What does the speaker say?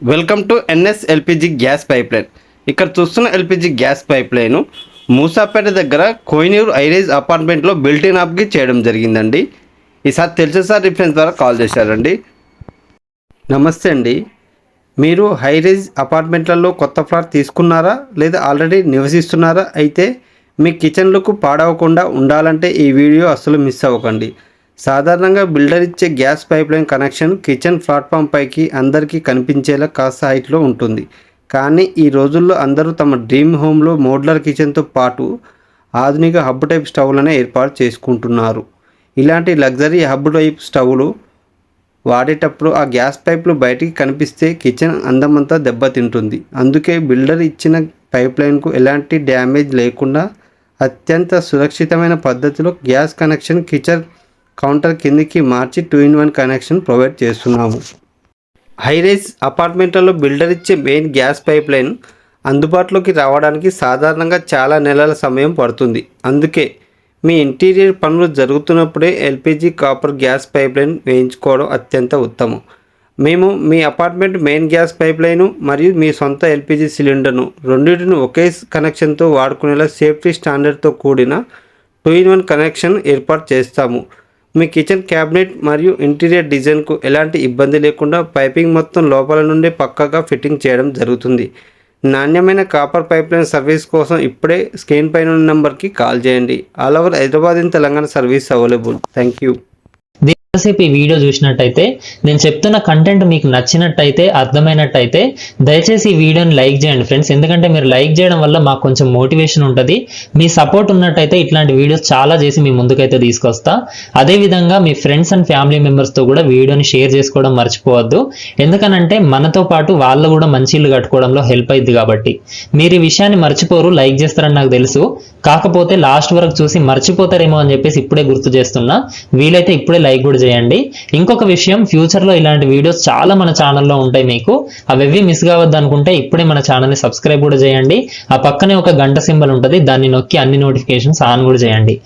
Welcome to NS LPG gas pipe line. ఇక్కడ చూస్తున్న LPG gas pipe line Moosapet దగ్గర Kohinoor high rise అపార్ట్మెంట్లో బిల్టిన్ అప్కి చేయడం జరిగిందండి. ఈసారి తెలిసిన సార్ రిఫరెన్స్ ద్వారా కాల్ చేశారండి. నమస్తే అండి, మీరు హైరైజ్ అపార్ట్మెంట్లలో కొత్త ఫ్లాట్ తీసుకున్నారా లేదా ఆల్రెడీ నివసిస్తున్నారా? అయితే మీ కిచెన్ లుక్ పాడవకుండా ఉండాలంటే ఈ వీడియో అస్సలు మిస్ అవ్వకండి. సాధారణంగా బిల్డర్ ఇచ్చే gas pipeline connection kitchen platform పైకి అందరికీ కనిపించేలా కాస్త హైట్లో ఉంటుంది. కానీ ఈ రోజుల్లో అందరూ తమ డ్రీమ్ హోమ్లో మోడ్యులర్ కిచెన్తో పాటు ఆధునిక హబ్ టైప్ స్టవ్లను ఏర్పాటు చేసుకుంటున్నారు. ఇలాంటి లగ్జరీ హబ్ టైప్ స్టవ్లు వాడేటప్పుడు ఆ గ్యాస్ పైపులు బయటికి కనిపిస్తే కిచెన్ అందమంతా దెబ్బతింటుంది. అందుకే బిల్డర్ ఇచ్చిన పైప్లైన్కు ఎలాంటి డ్యామేజ్ లేకుండా అత్యంత సురక్షితమైన పద్ధతిలో గ్యాస్ కనెక్షన్ కిచెన్ కౌంటర్ కిందికి మార్చి 2-in-1 కనెక్షన్ ప్రొవైడ్ చేస్తున్నాము. హైరైజ్ అపార్ట్మెంట్లలో బిల్డర్ ఇచ్చే మెయిన్ గ్యాస్ పైప్ లైన్ అందుబాటులోకి రావడానికి సాధారణంగా చాలా నెలల సమయం పడుతుంది. అందుకే మీ ఇంటీరియర్ పనులు జరుగుతున్నప్పుడే LPG copper gas pipe line వేయించుకోవడం అత్యంత ఉత్తమం. మేము మీ apartment main gas pipe line మరియు మీ సొంత ఎల్పిజి సిలిండర్ను రెండింటిని ఒకే కనెక్షన్తో వాడుకునేలా సేఫ్టీ స్టాండర్డ్తో కూడిన 2-in-1 కనెక్షన్ ఏర్పాటు చేస్తాము. మీ కిచెన్ క్యాబినెట్ మరియు ఇంటీరియర్ డిజైన్కు ఎలాంటి ఇబ్బంది లేకుండా పైపింగ్ మొత్తం లోపల నుండి పక్కగా ఫిట్టింగ్ చేయడం జరుగుతుంది. నాణ్యమైన కాపర్ పైప్లైన్ సర్వీస్ కోసం ఇప్పుడే స్క్రీన్ పైన ఉన్న నెంబర్కి కాల్ చేయండి. All over Hyderabad in Telangana service available. Thank you. సేపు ఈ వీడియో చూసినట్టయితే, నేను చెప్తున్న కంటెంట్ మీకు నచ్చినట్టయితే, అర్థమైనట్టయితే దయచేసి ఈ వీడియోని లైక్ చేయండి ఫ్రెండ్స్. ఎందుకంటే మీరు లైక్ చేయడం వల్ల మాకు కొంచెం మోటివేషన్ ఉంటుంది. మీ సపోర్ట్ ఉన్నట్టయితే ఇట్లాంటి వీడియోస్ చాలా చేసి మీ ముందుకైతే తీసుకొస్తా. అదేవిధంగా మీ ఫ్రెండ్స్ అండ్ ఫ్యామిలీ మెంబర్స్తో కూడా వీడియోని షేర్ చేసుకోవడం మర్చిపోవద్దు. ఎందుకనంటే మనతో పాటు వాళ్ళు కూడా మంచి ఇల్లు కట్టుకోవడంలో హెల్ప్ అయింది కాబట్టి. మీరు ఈ విషయాన్ని మర్చిపోరు, లైక్ చేస్తారని నాకు తెలుసు. కాకపోతే లాస్ట్ వరకు చూసి మర్చిపోతారేమో అని చెప్పేసి ఇప్పుడే గుర్తు చేస్తున్నా. వీలైతే ఇప్పుడే లైక్ కూడా చేయండి. ఇంకొక విషయం, ఫ్యూచర్ లో ఇలాంటి వీడియోస్ చాలా మన ఛానల్లో ఉంటాయి. మీకు అవి మిస్ కావద్దు అనుకుంటే ఇప్పుడే మన ఛానల్ ని సబ్స్క్రైబ్ కూడా చేయండి. ఆ పక్కనే ఒక గంట సింబల్ ఉంటుంది, దాన్ని నొక్కి అన్ని నోటిఫికేషన్స్ ఆన్ కూడా చేయండి.